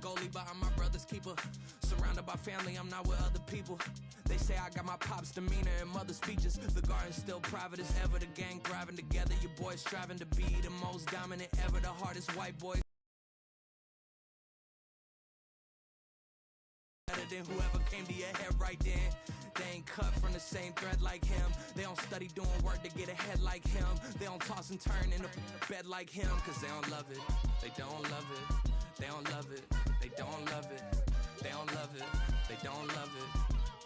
goalie, but I'm my brother's keeper. Surrounded by family, I'm not with other people. They say I got my pop's demeanor and mother's features. The garden's still private as ever. The gang thriving together. Your boys striving to be the most dominant ever. The hardest white boy. Better than whoever came to your head right then. They ain't cut from the same thread like him. They don't study doing work to get ahead like him. They don't toss and turn in the bed like him. Cause they don't love it. They don't love it. They don't love it. They don't love it. They don't love it. They don't love it.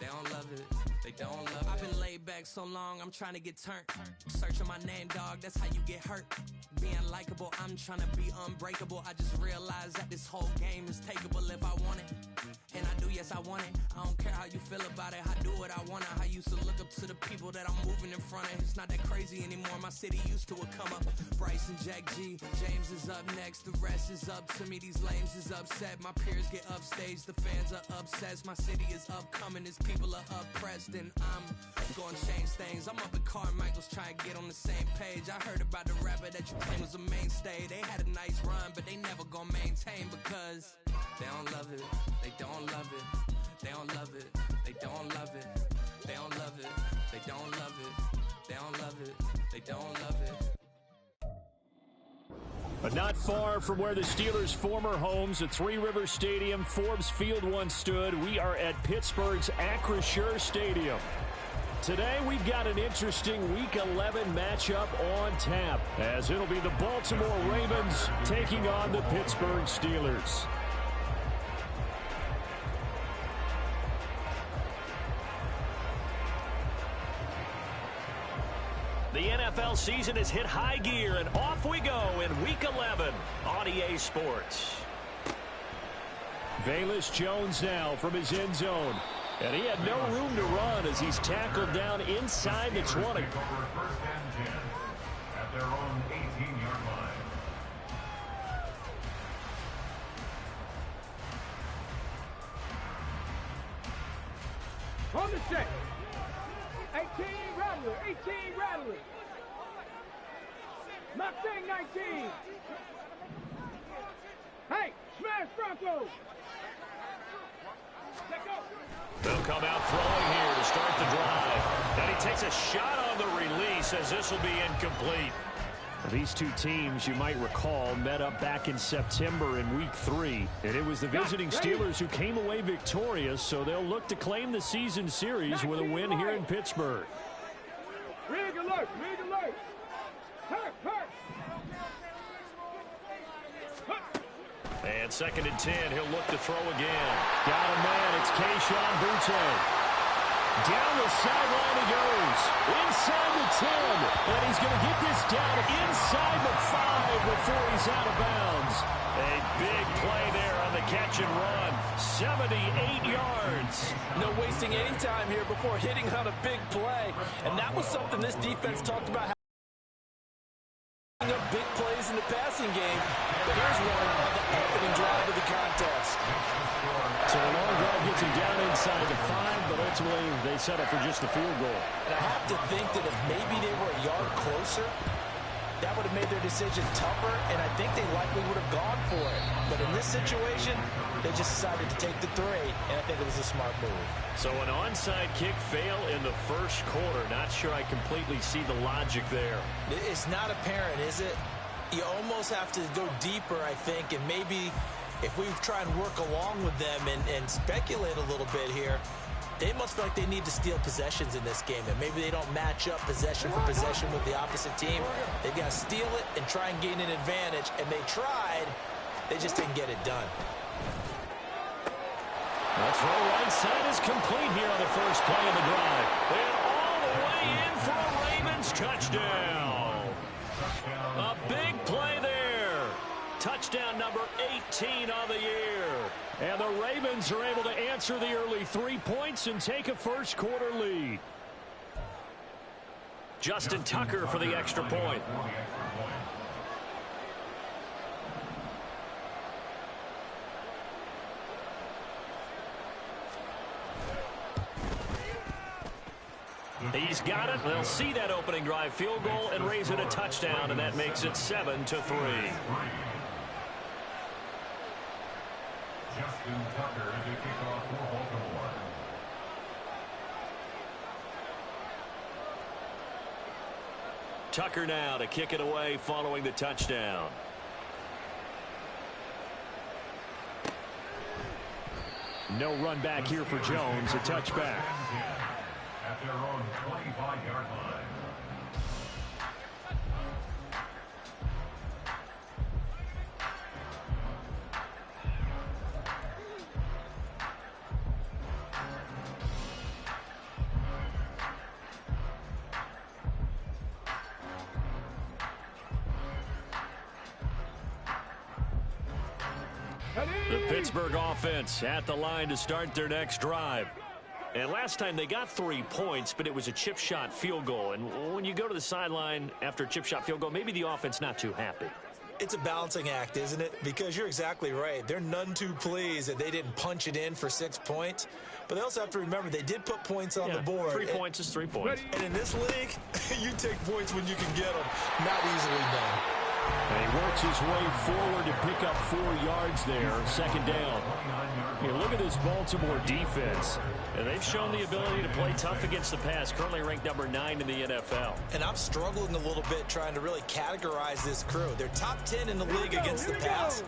They don't love it. They don't love it. I've been laid back so long, I'm trying to get turned. Searching my name, dog, that's how you get hurt. Being likable, I'm trying to be unbreakable. I just realized that this whole game is takeable if I want it. And I do, yes, I want it. I don't care how you feel about it. I do what I want. I used to look up to the people that I'm moving in front of. It's not that crazy anymore. My city used to come up. Bryce and Jack G. James is up next. The rest is up to me. These lames is upset. My peers get upstage. The fans are obsessed. My city is upcoming. These people are oppressed. And I'm gonna change things. I'm up at Carmichael's trying to get on the same page. I heard about the rapper that you claim was a mainstay. They had a nice run, but they never gonna maintain because they don't love it. They don't love it. They don't love it. They don't love it. They don't love it. They don't love it. They don't love it. They don't love it. But not far from where the Steelers' former homes at Three Rivers Stadium, Forbes Field once stood, we are at Pittsburgh's Acrisure Stadium. Today, we've got an interesting Week 11 matchup on tap, as it'll be the Baltimore Ravens taking on the Pittsburgh Steelers. The NFL season has hit high gear, and off we go in Week 11 on EA Sports. Velus Jones now from his end zone. And he had no room to run as he's tackled down inside the 20. First and 10 at their own 18-yard line. On the check. 18 Rattler, 18 Rattler. Mustang 19. Hey, smash Bronco. They'll come out throwing here to start the drive. And he takes a shot on the release as this will be incomplete. These two teams, you might recall, met up back in September in Week 3. And it was the visiting Steelers who came away victorious, so they'll look to claim the season series with a win here in Pittsburgh. Rig alert, rig alert. Hurt, hurt. And 2nd and 10, he'll look to throw again. Got a man, it's Kayshon Boutte. Down the sideline he goes. Inside the 10. And he's going to get this down inside the 5 before he's out of bounds. A big play there on the catch and run. 78 yards. No wasting any time here before hitting on a big play. And that was something this defense talked about. Up big plays in the passing game. But here's one on the opening drive of the contest. So a long drive gets him down inside the 5, but ultimately they settle for just the field goal. And I have to think that if maybe they were a yard closer, that would have made their decision tougher, and I think they likely would have gone for it. But in this situation, they just decided to take the 3, and I think it was a smart move. So an onside kick fail in the first quarter. Not sure I completely see the logic there. It's not apparent, is it? You almost have to go deeper, I think, and maybe if we try and work along with them and speculate a little bit here, they must feel like they need to steal possessions in this game, and maybe they don't match up possession for possession with the opposite team. They've got to steal it and try and gain an advantage, and they tried. They just didn't get it done. The throw right side is complete here on the first play of the drive. And all the way in for a Ravens touchdown. A big play there. Touchdown number 18 on the year. And the Ravens are able to answer the early 3 points and take a first quarter lead. Justin Tucker for the extra point. He's got it. They'll see that opening drive field goal and raise it a touchdown, and that makes it 7-3. Justin Tucker to kick off for Baltimore. Tucker now to kick it away following the touchdown. No run back here for Jones, a touchback. At their own 25-yard line. The Pittsburgh offense at the line to start their next drive. And last time they got 3 points, but it was a chip shot field goal. And when you go to the sideline after a chip shot field goal, maybe the offense not too happy. It's a balancing act, isn't it? Because you're exactly right. They're none too pleased that they didn't punch it in for 6 points. But they also have to remember they did put points on the board. 3 points is 3 points. And in this league, you take points when you can get them. Not easily done. And he works his way forward to pick up 4 yards there, second down. Here, look at this Baltimore defense. And they've shown the ability to play tough against the pass, currently ranked number 9 in the NFL. And I'm struggling a little bit trying to really categorize this crew. They're top 10 in the league against the pass,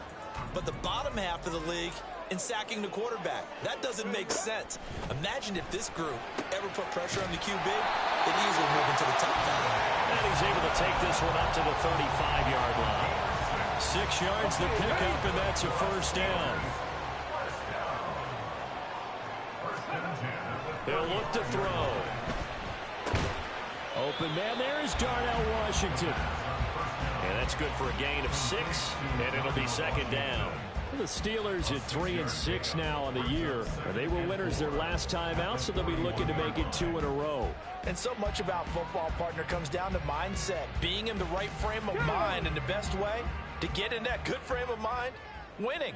but the bottom half of the league in sacking the quarterback. That doesn't make sense. Imagine if this group ever put pressure on the QB, they'd easily move into the top 5. And he's able to take this one up to the 35-yard line. 6 yards the pickup, and that's a first down. He'll look to throw. Open man there is Darnell Washington. And that's good for a gain of 6, and it'll be second down. The Steelers at 3-6 now on the year. They were winners their last time out, so they'll be looking to make it 2 in a row. And so much about football, partner, comes down to mindset. Being in the right frame of mind, and the best way to get in that good frame of mind, winning.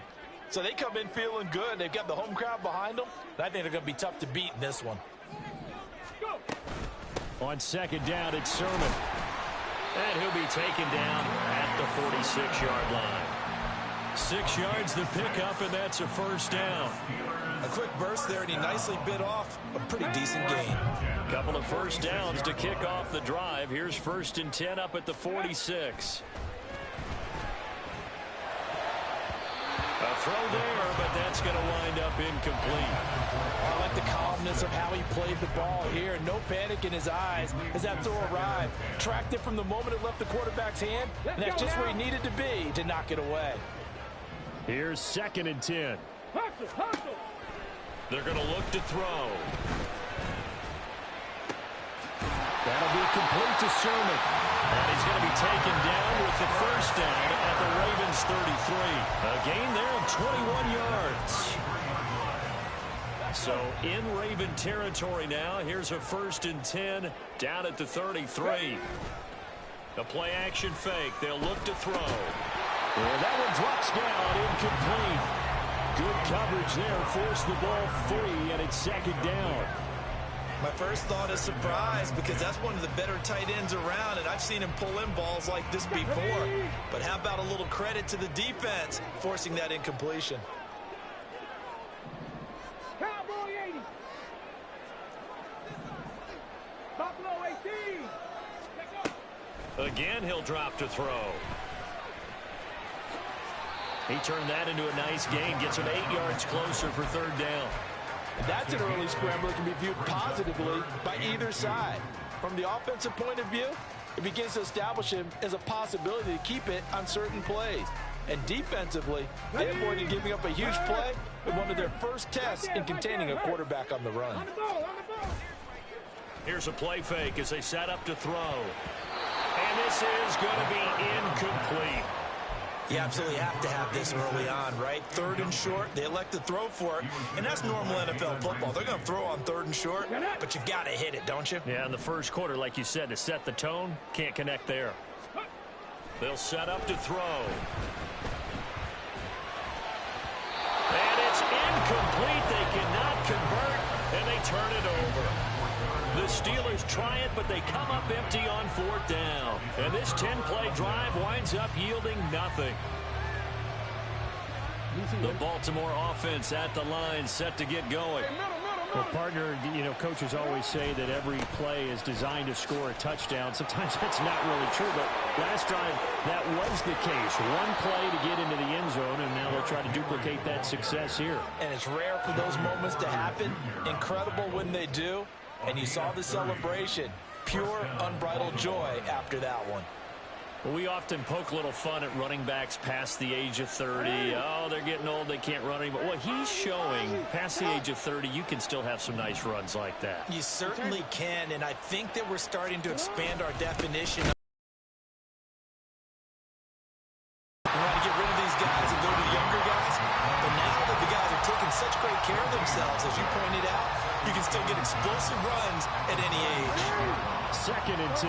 So they come in feeling good. They've got the home crowd behind them. And I think they're going to be tough to beat in this one. On second down, it's Sermon. And he'll be taken down at the 46-yard line. 6 yards the pickup, and that's a first down. A quick burst there, and he nicely bit off a pretty decent gain. Couple of first downs to kick off the drive. Here's 1st and 10 up at the 46. A throw there, but that's going to wind up incomplete. I like the calmness of how he played the ball here. No panic in his eyes as that throw arrived. Tracked it from the moment it left the quarterback's hand, and that's just where he needed to be to knock it away. Here's 2nd and 10. Hustle. They're going to look to throw. That'll be complete to Sermon. And he's going to be taken down with the first down at the Ravens 33. A gain there of 21 yards. So in Raven territory now. Here's a 1st and 10 down at the 33. A play action fake. They'll look to throw. And that one drops down, incomplete. Good coverage there, forced the ball free, and it's second down. My first thought is surprise, because that's one of the better tight ends around, and I've seen him pull in balls like this before. But how about a little credit to the defense forcing that incompletion? Cowboy 80. Buffalo 18. Again, he'll drop to throw. He turned that into a nice gain, gets him 8 yards closer for third down. And that's an early scramble that can be viewed positively by either side. From the offensive point of view, it begins to establish him as a possibility to keep it on certain plays. And defensively, they avoided giving up a huge play in one of their first tests in containing a quarterback on the run. On the ball. Here's a play fake as they set up to throw. And this is going to be incomplete. You absolutely have to have this early on, right? 3rd and short, they elect to throw for it, and that's normal NFL football. They're going to throw on 3rd and short, but you got to hit it, don't you? Yeah, in the first quarter, like you said, to set the tone, can't connect there. They'll set up to throw. And it's incomplete. They cannot convert, and they turn it over. The Steelers try it, but they come up empty on 4th down. And this 10-play drive winds up yielding nothing. The Baltimore offense at the line, set to get going. Well, partner, you know, coaches always say that every play is designed to score a touchdown. Sometimes that's not really true, but last drive, that was the case. One play to get into the end zone, and now they'll try to duplicate that success here. And it's rare for those moments to happen. Incredible when they do. And you saw the celebration. Pure, unbridled joy after that one. Well, we often poke a little fun at running backs past the age of 30. Oh, they're getting old, they can't run anymore. Well, he's showing past the age of 30, you can still have some nice runs like that. You certainly can, and I think that we're starting to expand our definition. We want to get rid of these guys and go to the younger guys, but now that the guys are taking such great care of themselves, as you pointed out, you can still get explosive runs at any age. 2nd and 10.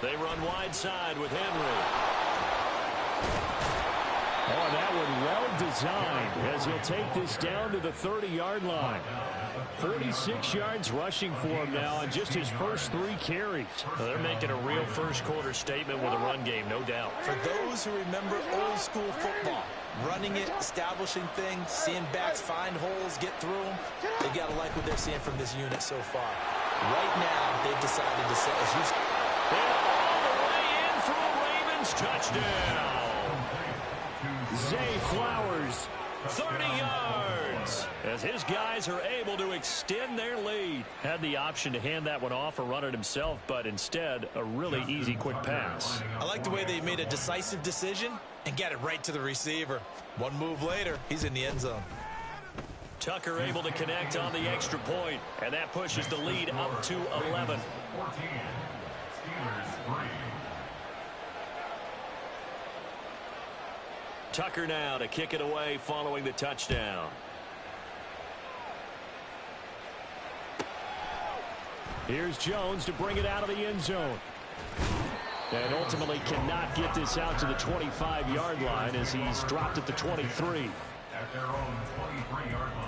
They run wide side with Henry. Oh, that one well designed as he'll take this down to the 30-yard line. 46 yards rushing for him now on just his first 3 carries. Well, they're making a real first-quarter statement with a run game, no doubt. For those who remember old-school football, running it, establishing things, seeing backs find holes, get through them, they got to like what they're seeing from this unit so far. Right now, they've decided to set, as you said, all the way in for a Ravens touchdown. Zay Flowers, 30 yards, as his guys are able to extend their lead. had the option to hand that one off or run it himself, but instead a really easy quick pass. I like the way they made a decisive decision and got it right to the receiver. One move later, he's in the end zone. Tucker able to connect on the extra point, and that pushes the lead up to 11. 14. Steelers 3. Tucker now to kick it away following the touchdown. Here's Jones to bring it out of the end zone. And ultimately cannot get this out to the 25-yard line as he's dropped at the 23. At their own 23-yard line.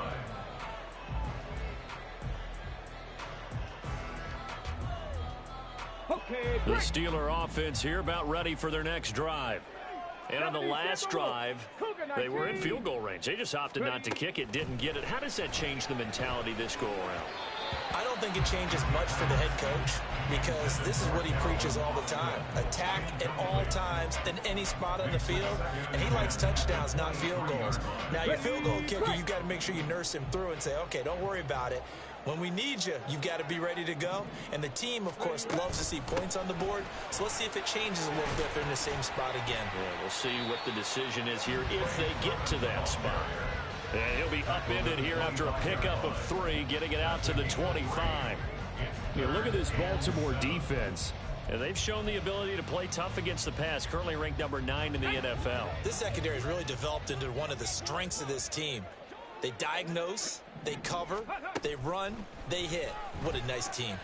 The Steeler offense here about ready for their next drive. And on the last drive, they were in field goal range. They just opted not to kick it, didn't get it. How does that change the mentality this go around? I don't think it changes much for the head coach because this is what he preaches all the time. Attack at all times in any spot on the field, and he likes touchdowns, not field goals. Now, your field goal kicker, you've got to make sure you nurse him through and say, okay, don't worry about it. When we need you, you've got to be ready to go. And the team, of course, loves to see points on the board. So let's see if it changes a little bit if they're in the same spot again. Yeah, we'll see what the decision is here if they get to that spot. And he'll be upended here after a pickup of 3, getting it out to the 25. You look at this Baltimore defense. And they've shown the ability to play tough against the pass, currently ranked number 9 in the NFL. This secondary has really developed into one of the strengths of this team. They diagnose, they cover, they run, they hit. What a nice team.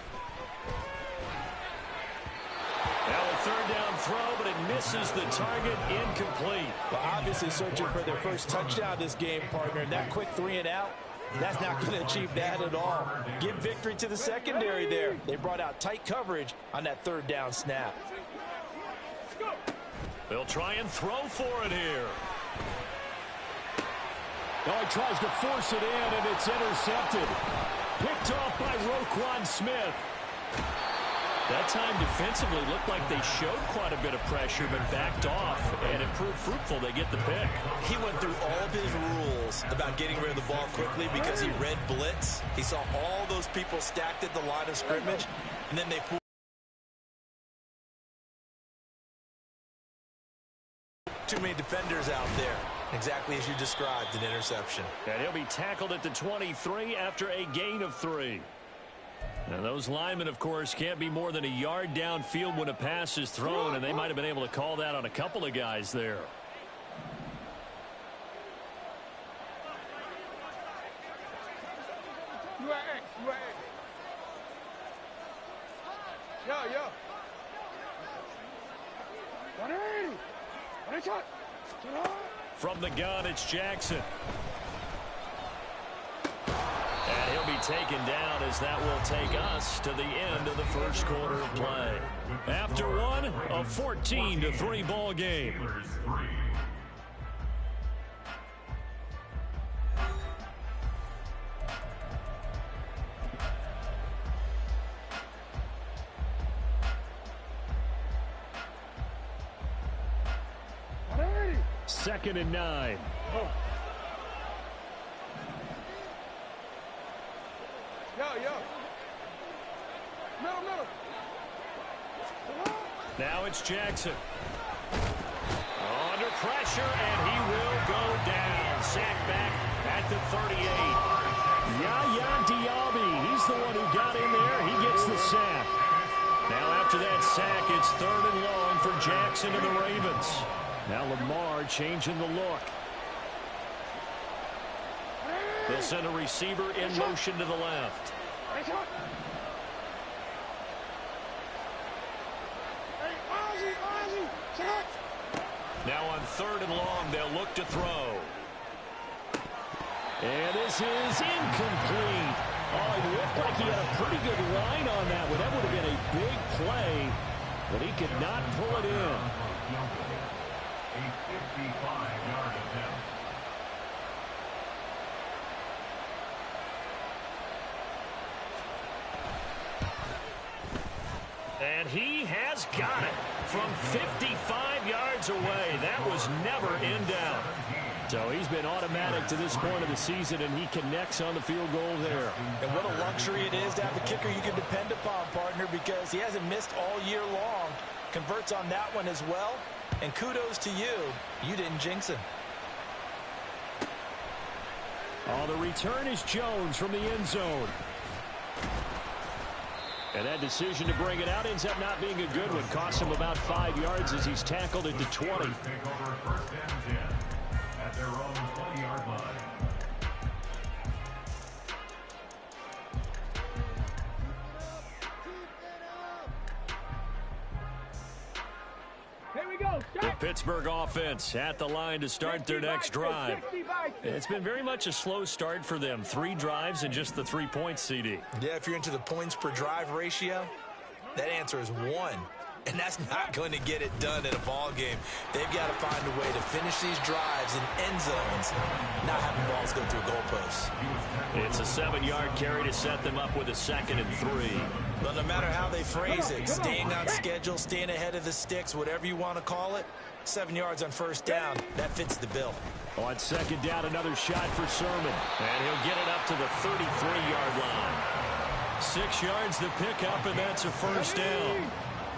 Now a third down throw, but it misses the target, incomplete. Well, obviously searching for their first touchdown this game, partner. And that quick 3 and out, that's not going to achieve that at all. Give victory to the secondary there. They brought out tight coverage on that third down snap. They'll try and throw for it here. Oh, he tries to force it in, and it's intercepted. Picked off by Roquan Smith. That time defensively looked like they showed quite a bit of pressure but backed off, and it proved fruitful. They get the pick. He went through all of his rules about getting rid of the ball quickly because he read blitz. He saw all those people stacked at the line of scrimmage, and then they too many defenders out there. Exactly as you described, an interception. And he'll be tackled at the 23 after a gain of 3. And those linemen, of course, can't be more than a yard downfield when a pass is thrown, and they might have been able to call that on a couple of guys there. Yeah. 180. 180. From the gun, it's Jackson. And he'll be taken down as that will take us to the end of the first quarter of play. After one, a 14-3 ball game. Second and 9. Now it's Jackson. Under pressure, and he will go down. Sacked back at the 38. Yaya Diaby, he's the one who got in there. He gets the sack. Now after that sack, it's 3rd and long for Jackson and the Ravens. Now Lamar changing the look. They'll send a receiver in motion to the left. Now on 3rd and long, they'll look to throw. And this is incomplete. Oh, it looked like he had a pretty good line on that one. That would have been a big play, but he could not pull it in. A 55-yard attempt. And he has got it from 55 yards away. That was never in doubt. So he's been automatic to this point of the season, and he connects on the field goal there. And what a luxury it is to have a kicker you can depend upon, partner, because he hasn't missed all year long. Converts on that one as well. And kudos to you. You didn't jinx him. Oh, the return is Jones from the end zone. And that decision to bring it out ends up not being a good one. Costs him about 5 yards as he's tackled at the 20. Take over 1st and 10 at their own 20-yard line. The Pittsburgh offense at the line to start their next drive. It's been very much a slow start for them. 3 drives and just the 3 points, CD. Yeah, if you're into the points per drive ratio, that answer is 1. And that's not going to get it done in a ball game. They've got to find a way to finish these drives in end zones, not having balls go through goalposts. It's a 7-yard carry to set them up with a 2nd and 3. But no matter how they phrase it, staying on schedule, staying ahead of the sticks, whatever you want to call it, 7 yards on 1st down, that fits the bill. On 2nd down, another shot for Sermon. And he'll get it up to the 33-yard line. 6 yards to pick up, and that's a 1st down.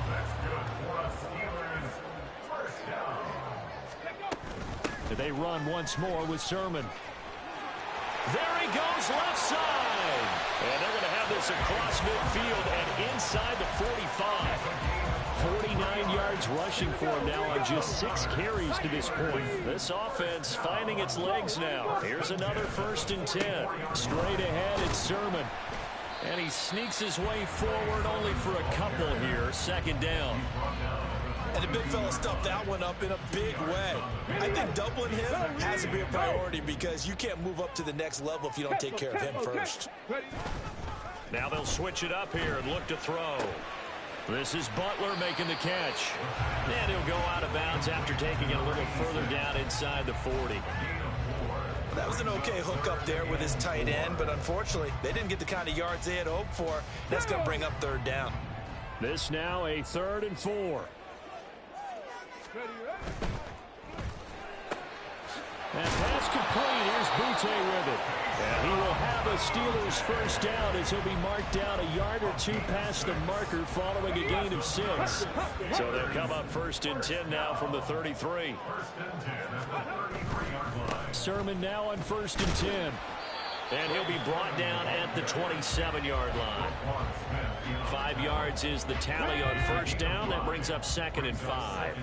That's good for us Steelers. 1st down. They run once more with Sermon. There he goes left side. And they're going to have this across midfield and inside the 45. 49 yards rushing for him now on just 6 carries to this point. This offense finding its legs now. Here's another 1st and 10. Straight ahead, it's Sermon. And he sneaks his way forward only for a couple here. 2nd down. And the big fella stuffed that one up in a big way. I think doubling him has to be a priority because you can't move up to the next level if you don't take care of him first. Now they'll switch it up here and look to throw. This is Butler making the catch. And he'll go out of bounds after taking it a little further down inside the 40. That was an okay hook up there with his tight end, but unfortunately, they didn't get the kind of yards they had hoped for. That's going to bring up 3rd down. This now a 3rd and 4. And pass complete. Here's Butte with it. And he will have a Steelers 1st down as he'll be marked down a yard or 2 past the marker following a gain of 6. So they'll come up 1st and 10 now from the 33. Sermon now on 1st and 10. And he'll be brought down at the 27-yard line. 5 yards is the tally on 1st down. That brings up 2nd and 5.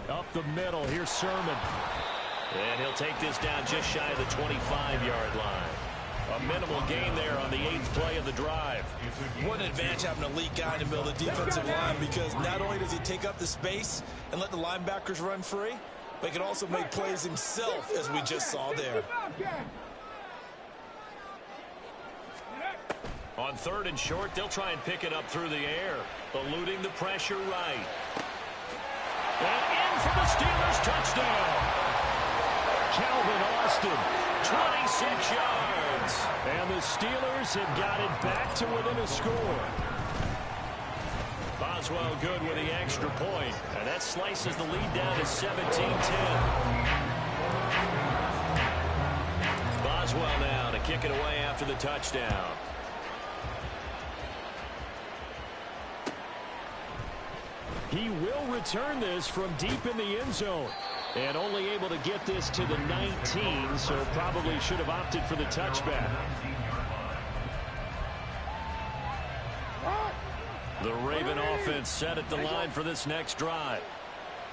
Up the middle, here's Sermon. And he'll take this down just shy of the 25-yard line. A minimal gain there on the 8th play of the drive. What an advantage having an elite guy in the middle of the defensive line, because not only does he take up the space and let the linebackers run free, but he can also make plays himself, as we just saw there. On 3rd and short, they'll try and pick it up through the air, eluding the pressure right. And in for the Steelers touchdown. Calvin Austin, 26 yards. And the Steelers have got it back to within a score. Boswell good with the extra point, and that slices the lead down to 17-10. Boswell now to kick it away after the touchdown. He will return this from deep in the end zone. And only able to get this to the 19, so probably should have opted for the touchback. The Raven offense set at the line for this next drive.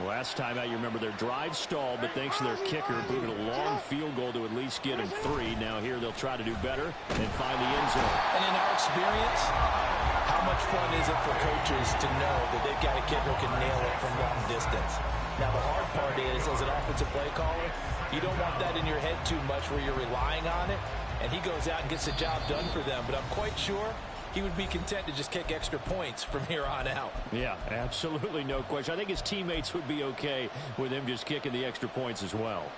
Last time out, you remember their drive stalled, but thanks to their kicker, booted a long field goal to at least get them 3. Now here they'll try to do better and find the end zone. And in our experience, how much fun is it for coaches to know that they've got a kid who can nail it from long distance? Now, the hard part is, as an offensive play caller, you don't want that in your head too much where you're relying on it, and he goes out and gets the job done for them. But I'm quite sure he would be content to just kick extra points from here on out. Yeah, absolutely no question. I think his teammates would be okay with him just kicking the extra points as well.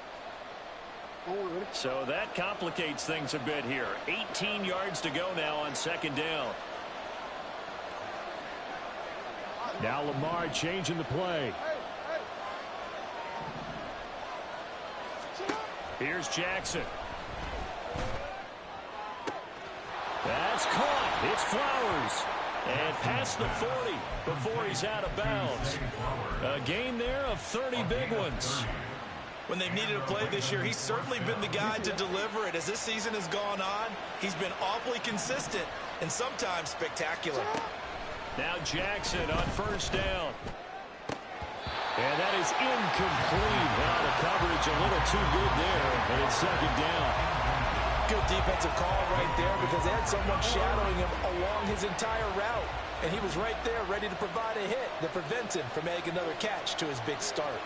So that complicates things a bit here. 18 yards to go now on 2nd down. Now Lamar changing the play. Here's Jackson. That's caught. It's Flowers. And past the 40 before he's out of bounds. A gain there of 30 big ones. When they've needed a play this year, he's certainly been the guy to deliver it. As this season has gone on, he's been awfully consistent and sometimes spectacular. Now Jackson on 1st down. And that is incomplete. Now the coverage a little too good there, and it's 2nd down. Good defensive call right there, because they had someone shadowing him along his entire route. And he was right there ready to provide a hit that prevents him from making another catch to his big start.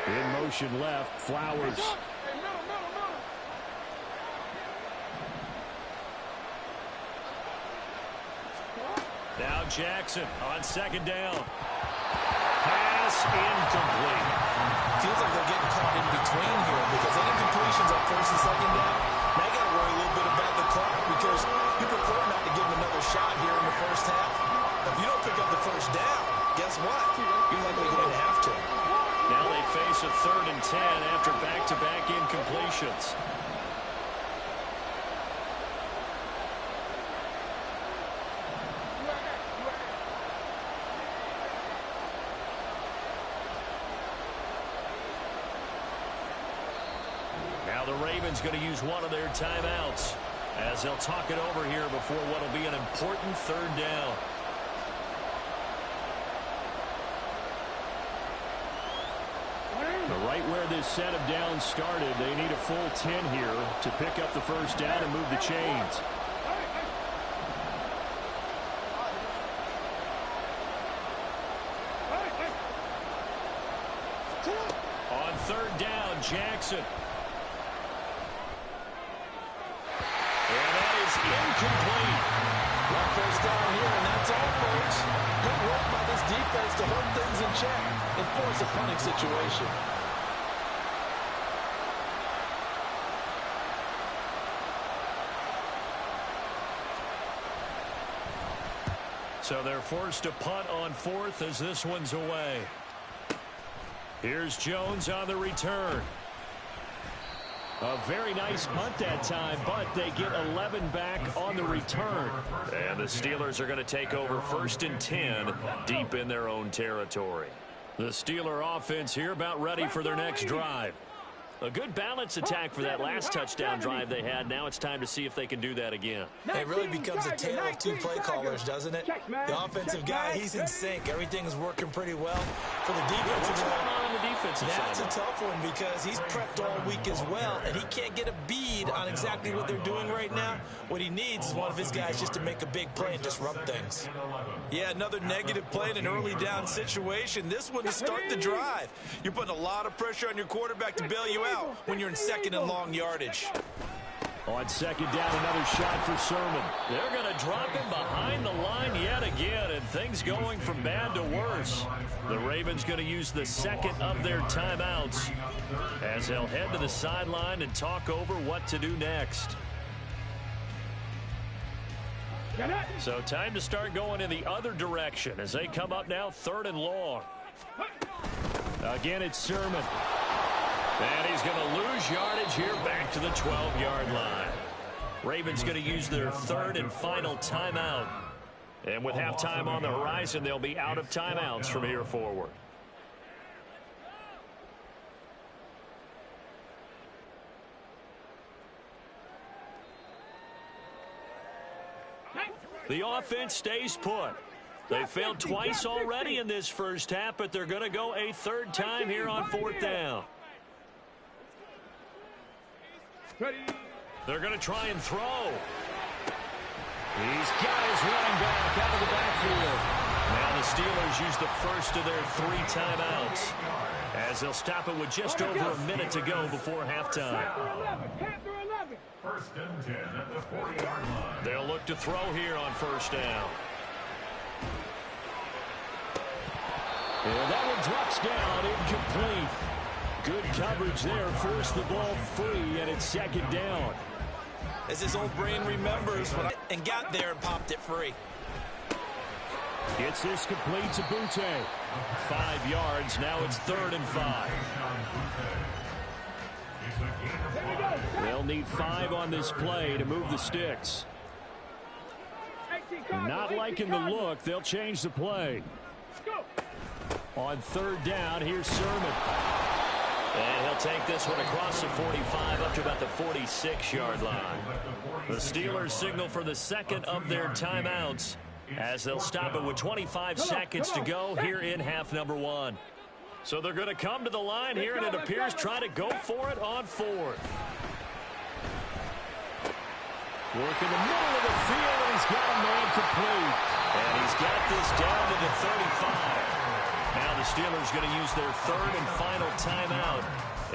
In motion left, Flowers. Now Jackson on 2nd down. Pass incomplete. Feels like they're getting caught in between here, because any completions on 1st and 2nd down, now you got to worry a little bit about the clock, because you prefer not to give them another shot here in the first half. If you don't pick up the 1st down, guess what? You're likely going to have to. Now they face a 3rd and 10 after back-to-back incompletions. Now the Ravens going to use one of their timeouts as they'll talk it over here before what will be an important 3rd down. Right where this set of downs started, they need a full 10 here to pick up the 1st down and move the chains. On 3rd down, Jackson. And that is incomplete. Well, 1st down here, and that's all, folks. Good work by this defense to hold things in check and force a punting situation. So they're forced to punt on 4th as this one's away. Here's Jones on the return. A very nice punt that time, but they get 11 back on the return. And the Steelers are going to take over 1st and 10 deep in their own territory. The Steeler offense here about ready for their next drive. A good balance attack for that last touchdown drive they had. Now it's time to see if they can do that again. It really becomes a tale of 2 play callers, doesn't it? The offensive guy, he's in sync. Everything is working pretty well. For the defensive guy, on the defensive side? That's a tough one because he's prepped all week as well, and he can't get a bead on exactly what they're doing right now. What he needs is one of his guys just to make a big play and disrupt things. Yeah, another negative play in an early down situation. This one to start the drive. You're putting a lot of pressure on your quarterback to bail you out when you're in second and long yardage. On second down, another shot for Sermon. They're going to drop him behind the line yet again, and things going from bad to worse. The Ravens going to use the second of their timeouts as they'll head to the sideline and talk over what to do next. So time to start going in the other direction as they come up now 3rd and long. Again, it's Sermon. And he's going to lose yardage here back to the 12-yard line. Ravens going to use their 3rd and final timeout. And with halftime on the horizon, they'll be out of timeouts from here forward. The offense stays put. They failed twice already in this first half, but they're going to go a 3rd time here on 4th down. They're going to try and throw. He's got his running back out of the backfield. Now the Steelers use the first of their 3 timeouts as they'll stop it with just over a minute to go before halftime. 1st and 10 at the 40-yard line. They'll look to throw here on 1st down. And that one drops down, incomplete. Good coverage there, forced the ball free, and it's 2nd down. As his old brain remembers, and got there and popped it free. Gets this complete to Butte. 5 yards, now it's 3rd and 5. They'll need 5 on this play to move the sticks. Not liking the look, they'll change the play. On 3rd down, here's Sermon. And he'll take this one across the 45 up to about the 46-yard line. The Steelers signal for the second of their timeouts as they'll stop it with 25 seconds to go here in half number 1. So they're going to come to the line here, and it appears trying to go for it on 4th. Work in the middle of the field, and he's got a man complete. And he's got this down to the 35. Now the Steelers going to use their 3rd and final timeout.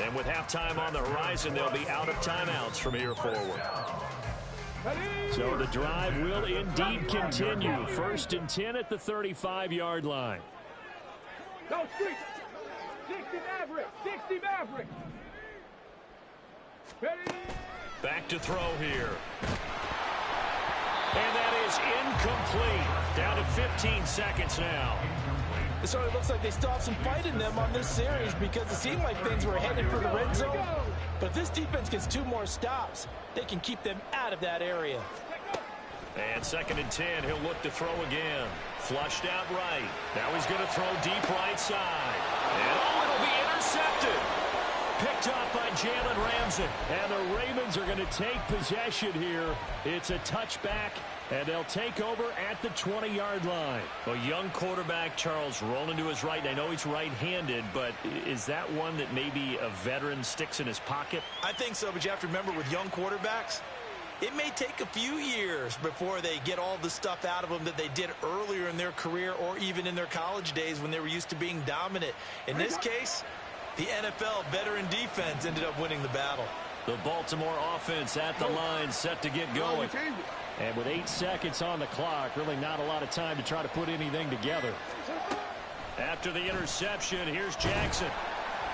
And with halftime on the horizon, they'll be out of timeouts from here forward. So the drive will indeed continue. 1st and 10 at the 35-yard line. Go street. 60 Maverick. 60 Maverick. Ready? Back to throw here. And that is incomplete. Down to 15 seconds now. It sort of looks like they still have some fight in them on this series because it seemed like things were headed for the red zone. But if this defense gets 2 more stops, they can keep them out of that area. And 2nd and 10, he'll look to throw again. Flushed out right. Now he's going to throw deep right side. And it'll be intercepted. Picked up by Jalen Ramsey. And the Ravens are going to take possession here. It's a touchback, and they'll take over at the 20-yard line. A young quarterback, Charles, rolling to his right. I know he's right-handed, but is that one that maybe a veteran sticks in his pocket? I think so, but you have to remember with young quarterbacks, it may take a few years before they get all the stuff out of them that they did earlier in their career or even in their college days when they were used to being dominant. In this case, the NFL veteran defense ended up winning the battle. The Baltimore offense at the line, set to get going. And with 8 seconds on the clock, really not a lot of time to try to put anything together. After the interception, here's Jackson.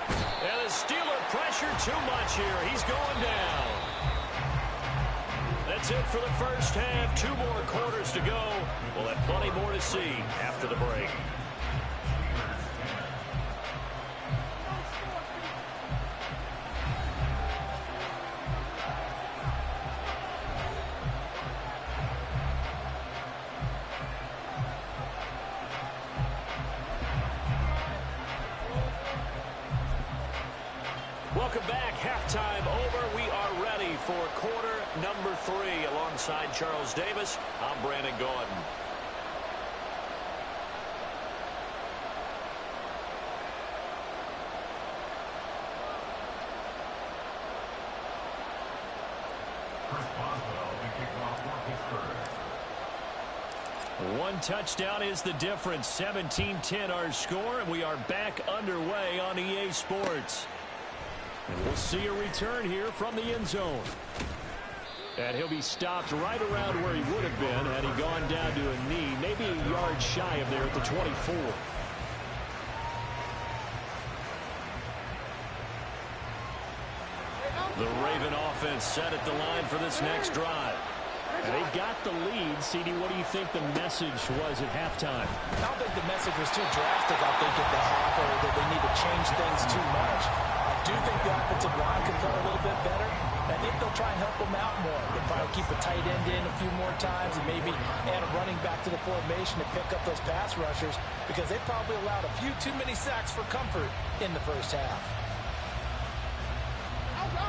And the Steeler pressure too much here. He's going down. That's it for the first half. 2 more quarters to go. We'll have plenty more to see after the break. Welcome back. Halftime over. We are ready for quarter number 3. Alongside Charles Davis, I'm Brandon Gordon. One touchdown is the difference. 17-10 our score, and we are back underway on EA Sports. And we'll see a return here from the end zone. And he'll be stopped right around where he would have been had he gone down to a knee, maybe a yard shy of there at the 24. The Raven offense set at the line for this next drive. And they've got the lead. CD, what do you think the message was at halftime? I don't think the message was too drastic, I think, at the half, or that they need to change things too much. I do think the offensive line can play a little bit better. I think they'll try and help them out more. They'll probably keep a tight end in a few more times and maybe add a running back to the formation to pick up those pass rushers, because they probably allowed a few too many sacks for comfort in the first half.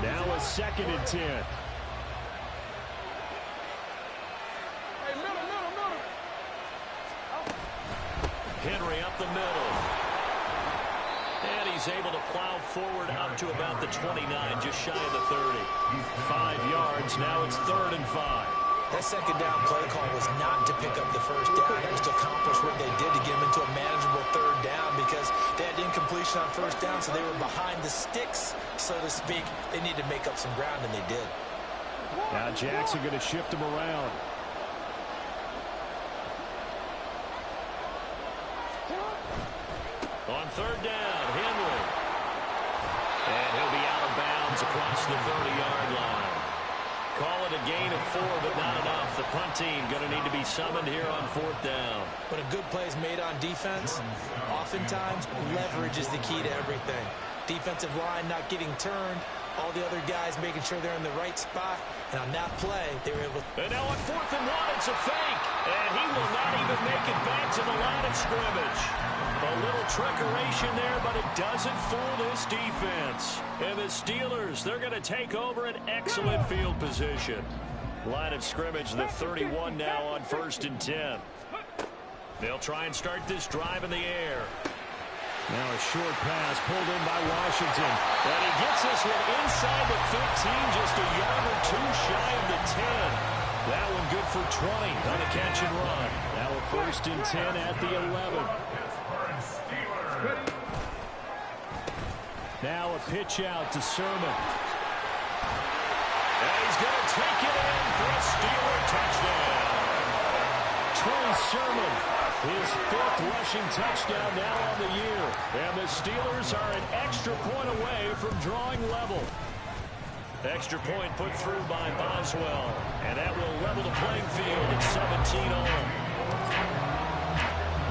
Now a 2nd and 10. Henry up the middle. And he's able to plow forward out to about the 29, just shy of the 30. 5 yards. Now it's 3rd and 5. That second down play call was not to pick up the first down. It was to accomplish what they did to get them into a manageable 3rd down, because they had incompletion on first down, so they were behind the sticks, so to speak. They needed to make up some ground, and they did. Now Jackson going to shift him around. On 3rd down, Henry. And he'll be out of bounds across the 30-yard line. Call it a gain of 4, but not enough. The punt team going to need to be summoned here on 4th down. When a good play is made on defense, oftentimes leverage is the key to everything. Defensive line not getting turned, all the other guys making sure they're in the right spot, and on that play, they were able to... And now on 4th and 1, it's a fake. And he will not even make it back to the line of scrimmage. A little trickeration there, but it doesn't fool this defense. And the Steelers, they're going to take over an excellent field position. Line of scrimmage, the 31 now on 1st and 10. They'll try and start this drive in the air. Now a short pass pulled in by Washington. And he gets this one inside the 15, just a yard or 2 shy of the 10. That one good for 20 on the catch and run. Now a 1st and 10 at the 11. Now a pitch out to Sermon. And he's going to take it in for a Steeler touchdown. Trey Sermon, his 5th rushing touchdown now on the year. And the Steelers are an extra point away from drawing level. Extra point put through by Boswell. And that will level the playing field at 17-all.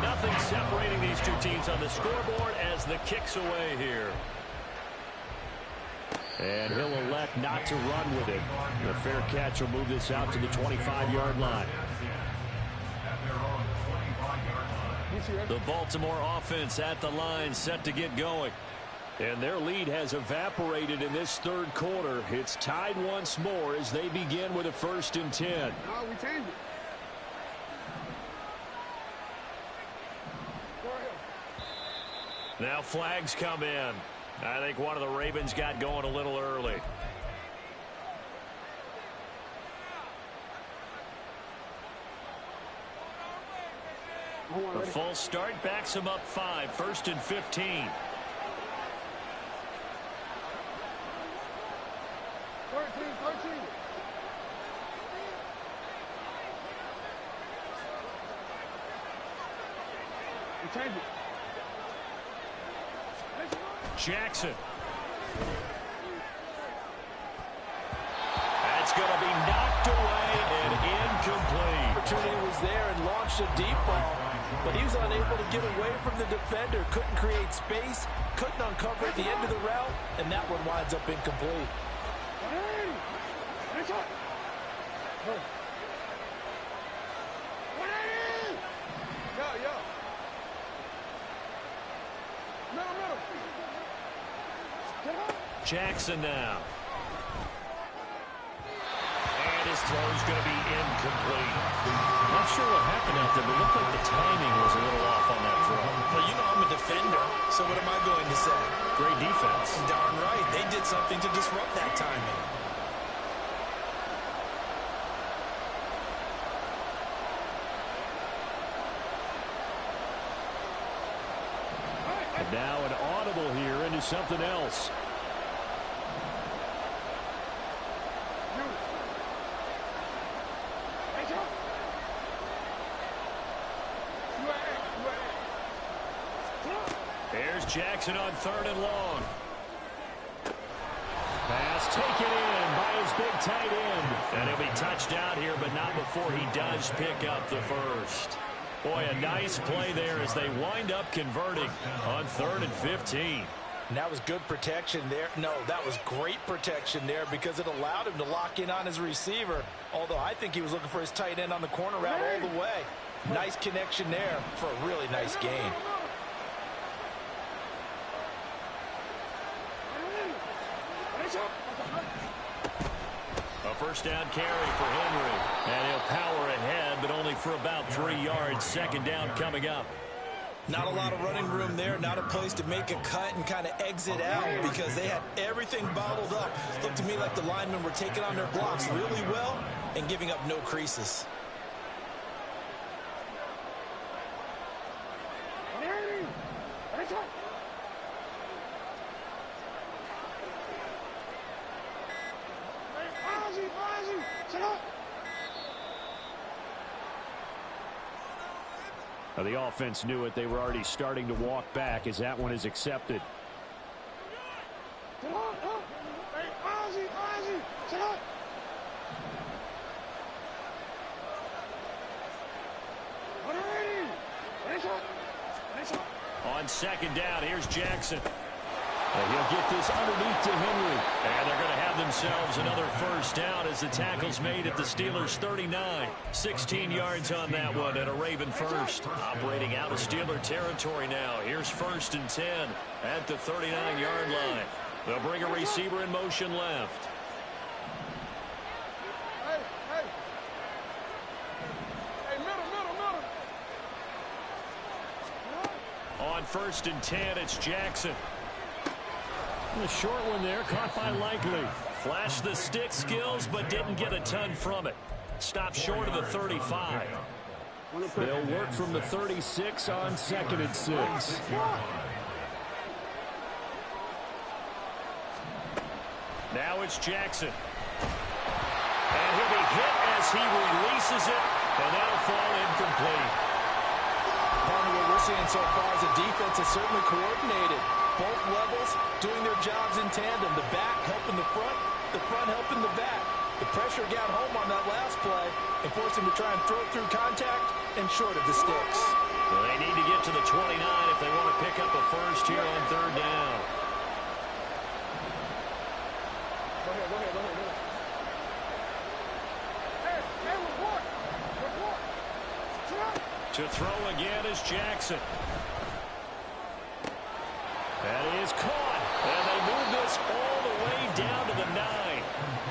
Nothing separating these two teams on the scoreboard as the kick's away here. And he'll elect not to run with it. The fair catch will move this out to the 25-yard line. The Baltimore offense at the line, set to get going. And their lead has evaporated in this 3rd quarter. It's tied once more as they begin with a 1st and 10. No, we changed it. Now flags come in. I think one of the Ravens got going a little early. The false start backs him up 5, 1st and 15. 13. We changed it. Jackson. That's going to be knocked away and incomplete. Opportunity was there and launched a deep ball, but he was unable to get away from the defender. Couldn't create space, couldn't uncover at the end of the route, and that one winds up incomplete. Jackson now. And his throw's going to be incomplete. Not sure what happened out there, but it looked like the timing was a little off on that throw. Well, you know I'm a defender, so what am I going to say? Great defense. Darn right. They did something to disrupt that timing. Now an audible here into something else. Here's Jackson on 3rd and long. Pass taken in by his big tight end. And he'll be touched out here, but not before he does pick up the first. Boy, a nice play there as they wind up converting on 3rd and 15. And that was good protection there. No, that was great protection there because it allowed him to lock in on his receiver. Although I think he was looking for his tight end on the corner route all the way. Nice connection there for a really nice gain. A first down carry for Henry. And he'll power ahead, but only for about 3 yards. 2nd down coming up. Not a lot of running room there. Not a place to make a cut and kind of exit out because they had everything bottled up. It looked to me like the linemen were taking on their blocks really well and giving up no creases. Now the offense knew it. They were already starting to walk back as that one is accepted. On 2nd down, here's Jackson. And he'll get this underneath to Henry. And they're going to have themselves another first down as the tackle's made at the Steelers' 39. 16 yards on that one and a Raven first. Operating out of Steeler territory now. Here's 1st and 10 at the 39-yard line. They'll bring a receiver in motion left. On 1st and 10, it's Jackson. The short one there, caught by Likely. Flashed the stick skills, but didn't get a ton from it. Stopped short of the 35. They'll work from the 36 on 2nd and 6. Now it's Jackson. And he'll be hit as he releases it, and that'll fall incomplete. Part of what we're seeing so far is the defense is certainly coordinated. Both levels doing their jobs in tandem. The back helping the front helping the back. The pressure got home on that last play and forced him to try and throw through contact and short of the sticks. Well, they need to get to the 29 if they want to pick up a first here on 3rd down. Go ahead. Hey, report. To throw again is Jackson. That is caught. And they move this all the way down to the 9.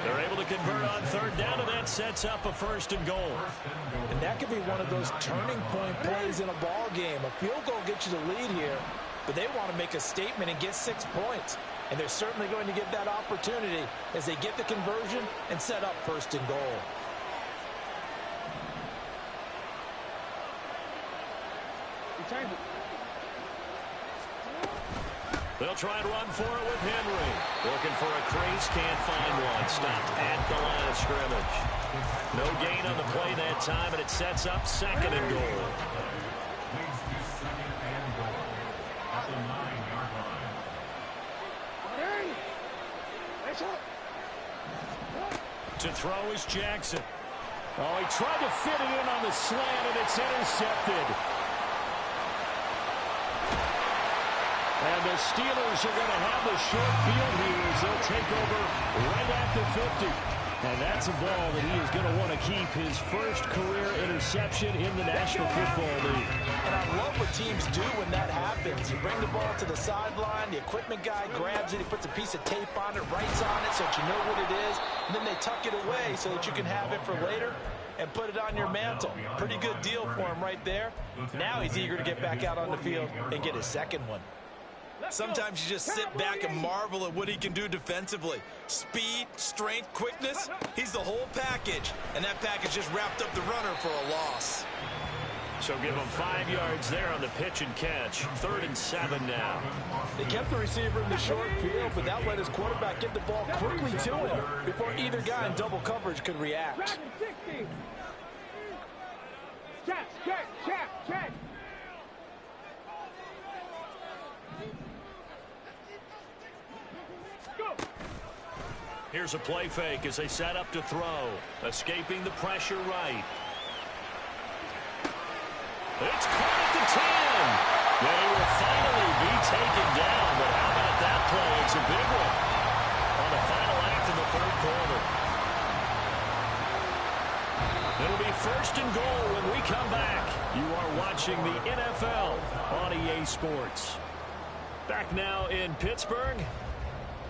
They're able to convert on 3rd down, and that sets up a 1st and goal. And that could be one of those turning point plays in a ball game. A field goal gets you the lead here, but they want to make a statement and get 6 points. And they're certainly going to get that opportunity as they get the conversion and set up 1st and goal. They'll try and run for it with Henry. Looking for a crease, can't find one. Stopped at the line of scrimmage. No gain on the play that time, and it sets up 2nd and goal. To throw is Jackson. Oh, he tried to fit it in on the slant, and it's intercepted. And the Steelers are going to have the short field here as they'll take over right at the 50. And that's a ball that he is going to want to keep, his first career interception in the National Football League. And I love what teams do when that happens. You bring the ball to the sideline, the equipment guy grabs it, he puts a piece of tape on it, writes on it so that you know what it is, and then they tuck it away so that you can have it for later and put it on your mantle. Pretty good deal for him right there. Now he's eager to get back out on the field and get his 2nd one. Sometimes you just sit back and marvel at what he can do defensively. Speed, strength, quickness, he's the whole package. And that package just wrapped up the runner for a loss. So give them 5 yards there on the pitch and catch. 3rd and 7 now. They kept the receiver in the short field, but that let his quarterback get the ball quickly to him before either guy in double coverage could react. Check, check, check, check. Go. Here's a play fake as they set up to throw. Escaping the pressure right. It's caught at the 10. They will finally be taken down, but how about that play? It's a big one on the final act of the 3rd quarter. It'll be 1st and goal when we come back. You are watching the NFL on EA Sports. Back now in Pittsburgh.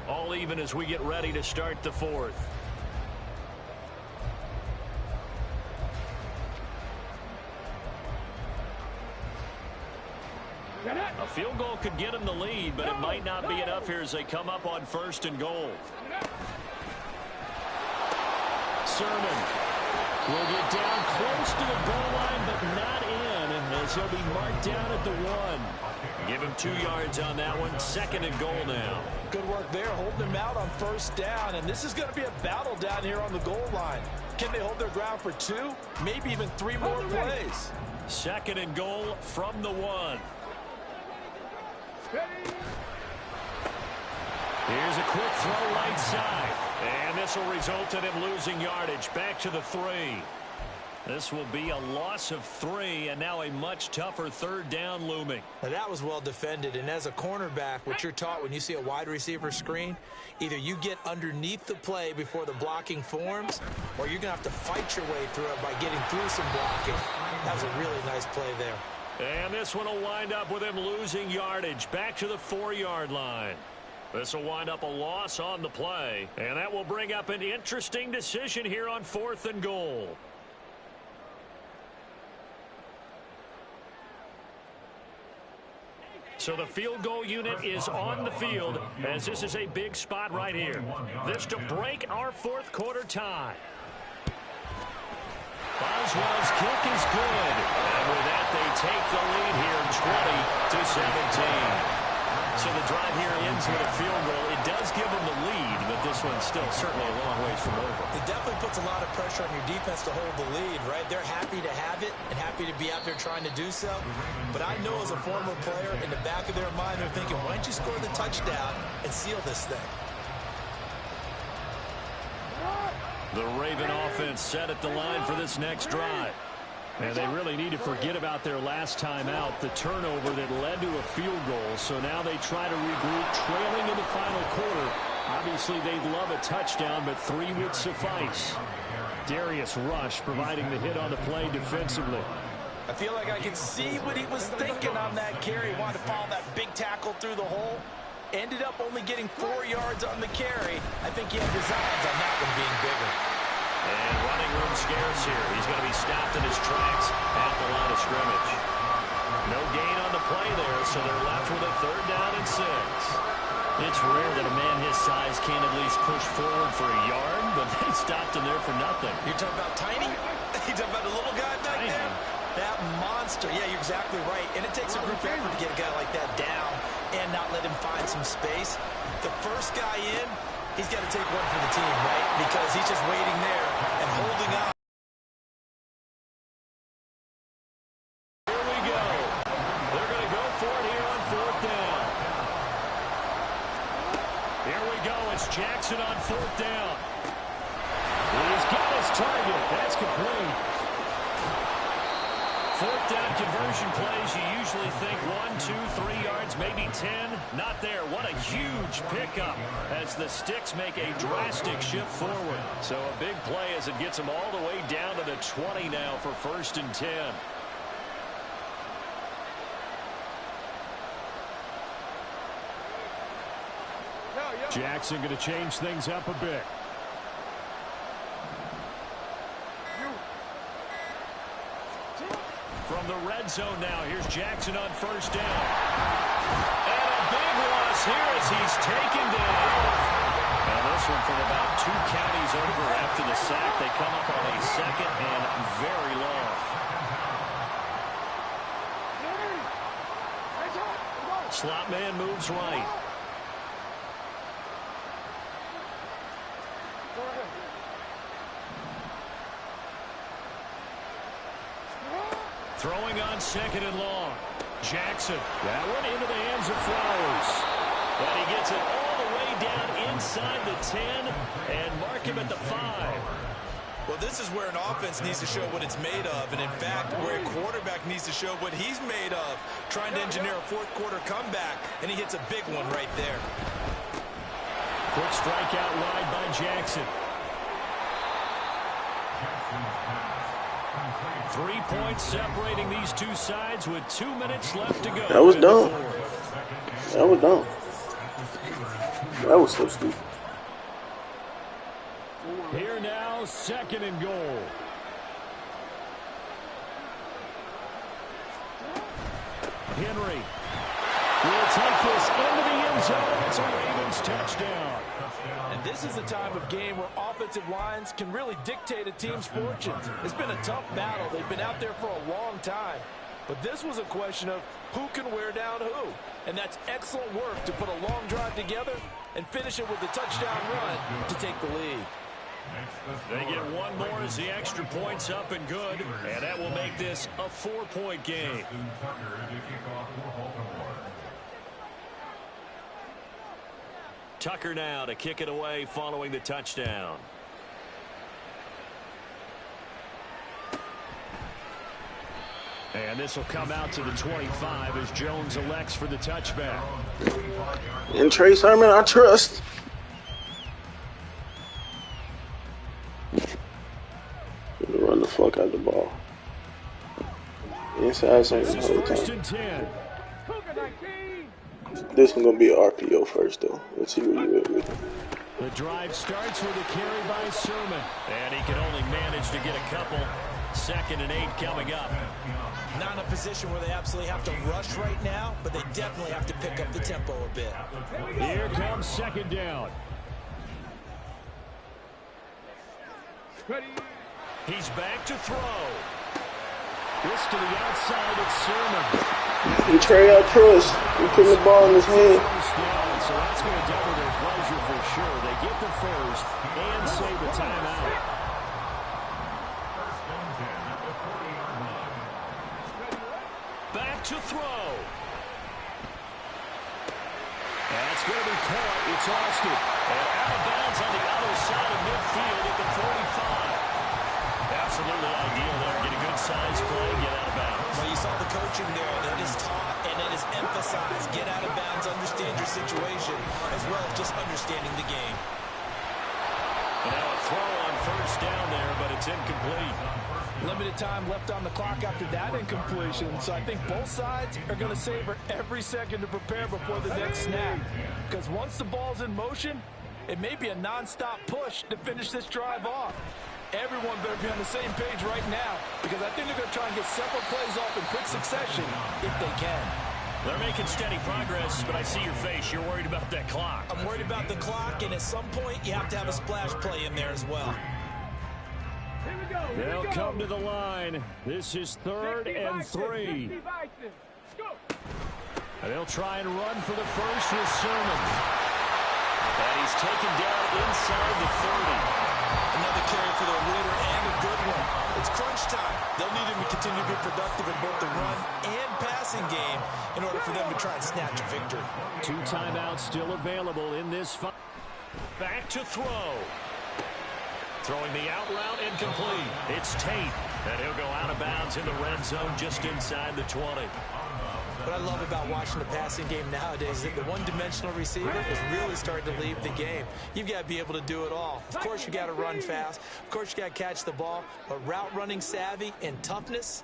All even as we get ready to start the 4th. A field goal could get them the lead, but it might not be enough here as they come up on 1st and goal. Sermon will get down close to the goal line, but not in, as he'll be marked down at the 1. Give him 2 yards on that one. 2nd and goal now. Good work there, holding him out on 1st down, and this is going to be a battle down here on the goal line. Can they hold their ground for 2, maybe even 3 more plays? 2nd and goal from the 1. Here's a quick throw right side. And this will result in him losing yardage. Back to the 3. This will be a loss of 3, and now a much tougher 3rd down looming. Now that was well defended, and as a cornerback, what you're taught when you see a wide receiver screen, either you get underneath the play before the blocking forms, or you're going to have to fight your way through it by getting through some blocking. That was a really nice play there. And this one will wind up with him losing yardage. Back to the 4-yard line. This will wind up a loss on the play. And that will bring up an interesting decision here on 4th and goal. So the field goal unit is on the field as this is a big spot right here. This to break our 4th quarter tie. Boswell's kick is good. And with that, they take the lead here 20-17. So the drive here ends with a field goal. It does give them the lead, but this one's still certainly a long ways from over. It definitely puts a lot of pressure on your defense to hold the lead, right? They're happy to have it and happy to be out there trying to do so. But I know as a former player, in the back of their mind, they're thinking, why don't you score the touchdown and seal this thing? The Raven offense set at the line for this next drive. And they really need to forget about their last time out, the turnover that led to a field goal. So now they try to regroup, trailing in the final quarter. Obviously, they'd love a touchdown, but 3 would suffice. Darius Rush providing the hit on the play defensively. I feel like I can see what he was thinking on that carry. He wanted to follow that big tackle through the hole. Ended up only getting 4 yards on the carry. I think he had designs on that one being bigger. And running room scarce here. He's going to be stopped in his tracks at the line of scrimmage. No gain on the play there, so they're left with a 3rd down and 6. It's rare that a man his size can't at least push forward for a yard, but they stopped him there for nothing. You're talking about tiny? You're talking about the little guy back there? That monster. Yeah, you're exactly right. And it takes a group effort to get a guy like that down and not let him find some space. The first guy in, he's got to take one for the team, right? Because he's just waiting there and holding up. Here we go. They're going to go for it here on 4th down. Here we go. It's Jackson on 4th down. He's got his target. That's complete. 4th down conversion plays, you usually think 1, 2, 3 yards, maybe 10. Not there. What a huge pickup as the Sticks make a drastic shift forward. So a big play as it gets them all the way down to the 20 now for 1st and 10. Jackson going to change things up a bit. From the red zone now, here's Jackson on 1st down. And a big loss here as he's taken down. And this one from about 2 counties over after the sack. They come up on a 2nd and very long. slot man moves right. Throwing on second and long. Jackson. That one into the hands of Flowers. And he gets it all the way down inside the 10 and mark him at the 5. Well, this is where an offense needs to show what it's made of, and in fact, where a quarterback needs to show what he's made of, trying to engineer a fourth-quarter comeback, and he hits a big one right there. Quick strike out wide by Jackson. 3 points separating these two sides with 2 minutes left to go. That was dumb. That was dumb. That was so stupid. Here now, second and goal. Henry will take this into the end zone. It's a Ravens touchdown. And this is the type of game where offensive lines can really dictate a team's fortunes. It's been a tough battle. They've been out there for a long time. But this was a question of who can wear down who. And that's excellent work to put a long drive together and finish it with a touchdown run to take the lead. They get one more as the extra point's up and good. And that will make this a 4-point game. Tucker now to kick it away following the touchdown. And this will come out to the 25 as Jones elects for the touchback. And Trey Sermon, I trust. Run the fuck out the ball. Inside something the whole time. This one gonna be an RPO first though. Let's see where you at with it. The drive starts with a carry by Sermon. And he can only manage to get a couple. 2nd and 8 coming up. Not in a position where they absolutely have to rush right now, but they definitely have to pick up the tempo a bit. Here comes 2nd down. He's back to throw. This to the outside, it's Sermon. And Trey, I trust. He putting the ball in his hand. So that's going to double their pleasure for sure. They get the first and save the timeout. Back to throw. That's going to be caught. It's Austin. And out of bounds on the other side of midfield at the 45. Absolutely ideal there. Get a good size play, get out of bounds. Well, you saw the coaching there. That is taught and it is emphasized. Get out of bounds, understand your situation, as well as just understanding the game. And now a throw on first down there, but it's incomplete. Limited time left on the clock after that incompletion, so I think both sides are going to savor every second to prepare before the next snap. Because once the ball's in motion, it may be a non-stop push to finish this drive off. Everyone better be on the same page right now, because I think they're going to try and get several plays off in quick succession if they can. They're making steady progress, but I see your face. You're worried about that clock. I'm worried about the clock, and at some point, you have to have a splash play in there as well. They'll come to the line. This is 3rd and 3. And they'll try and run for the first with Sermon. And he's taken down inside the 30. Another carry for their leader and a good one. It's crunch time. They'll need him to continue to be productive in both the run and passing game in order for them to try and snatch a victory. 2 timeouts still available in this fight. Back to throw. Throwing the out route incomplete. It's Tate. And he'll go out of bounds in the red zone just inside the 20. What I love about watching the passing game nowadays is that the one-dimensional receiver is really starting to leave the game. You've got to be able to do it all. Of course, you got to run fast. Of course, you got to catch the ball. But route running savvy and toughness,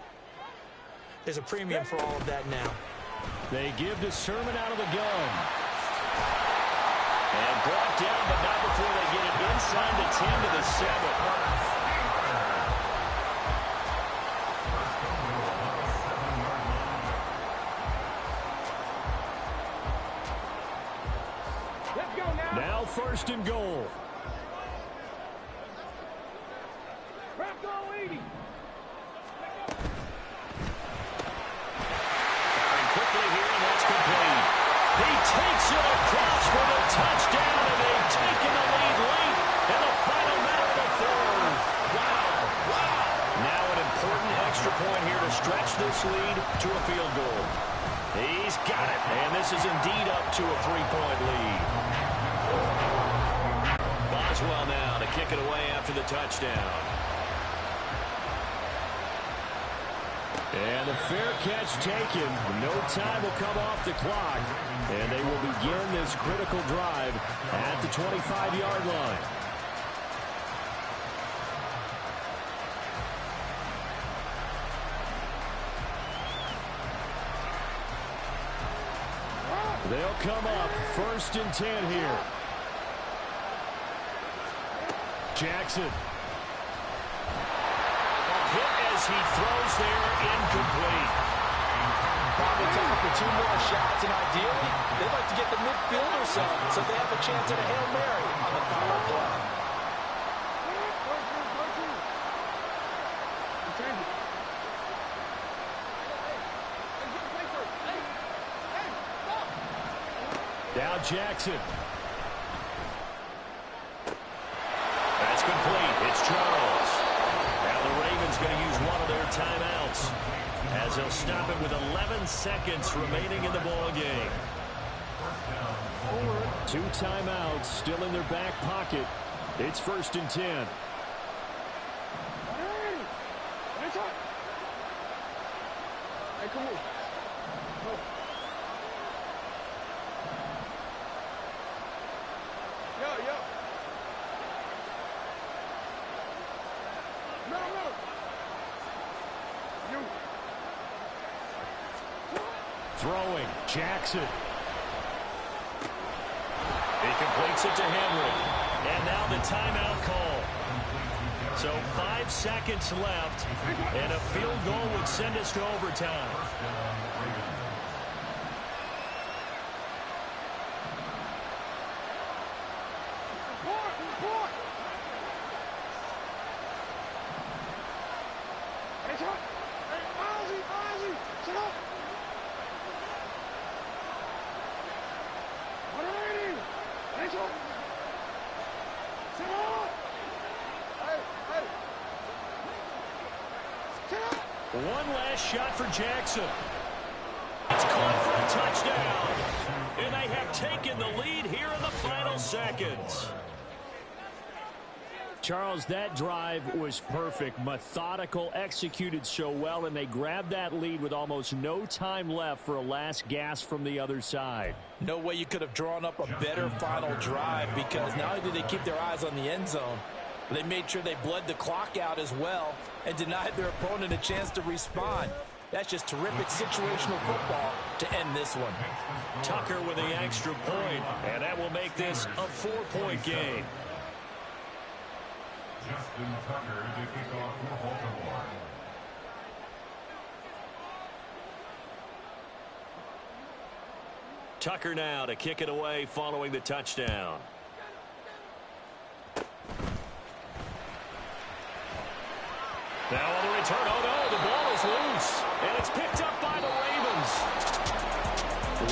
there's a premium for all of that now. They give to Sermon out of the gun. And brought down, but not before they get it inside the 10 to the 7. Now 1st and goal. Firing quickly here, and that's complete. field goal. He's got it, and this is indeed up to a 3-point lead. Boswell now to kick it away after the touchdown. And the fair catch taken. No time will come off the clock. And they will begin this critical drive at the 25-yard line. They'll come up 1st and 10 here. Jackson. Hit as he throws there, incomplete. Probably time for 2 more shots, and ideally, they'd like to get the midfielder so they have a chance at a Hail Mary on the final play. Now Jackson. That's complete. It's Charles. Now the Ravens going to use one of their timeouts as they'll stop it with 11 seconds remaining in the ball game. 2 timeouts still in their back pocket. It's 1st and 10. Hey, come on. Yo. No. You. Throwing. Jackson. He completes it to Henry. And now the timeout call. So 5 seconds left, and a field goal would send us to overtime. One last shot for Jackson. It's caught for a touchdown. And they have taken the lead here in the final seconds. Charles, that drive was perfect. Methodical, executed so well, and they grabbed that lead with almost no time left for a last gasp from the other side. No way you could have drawn up a better final drive, because not only did they keep their eyes on the end zone, but they made sure they bled the clock out as well and denied their opponent a chance to respond. That's just terrific situational football to end this one. Tucker with the extra point, and that will make this a 4-point game. Justin Tucker to kick off for Baltimore. Tucker now to kick it away following the touchdown. Now on the return, oh no, the ball is loose, and it's picked up by the Ravens.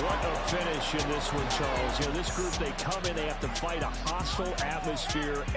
What a finish in this one, Charles. You know, this group, they come in, they have to fight a hostile atmosphere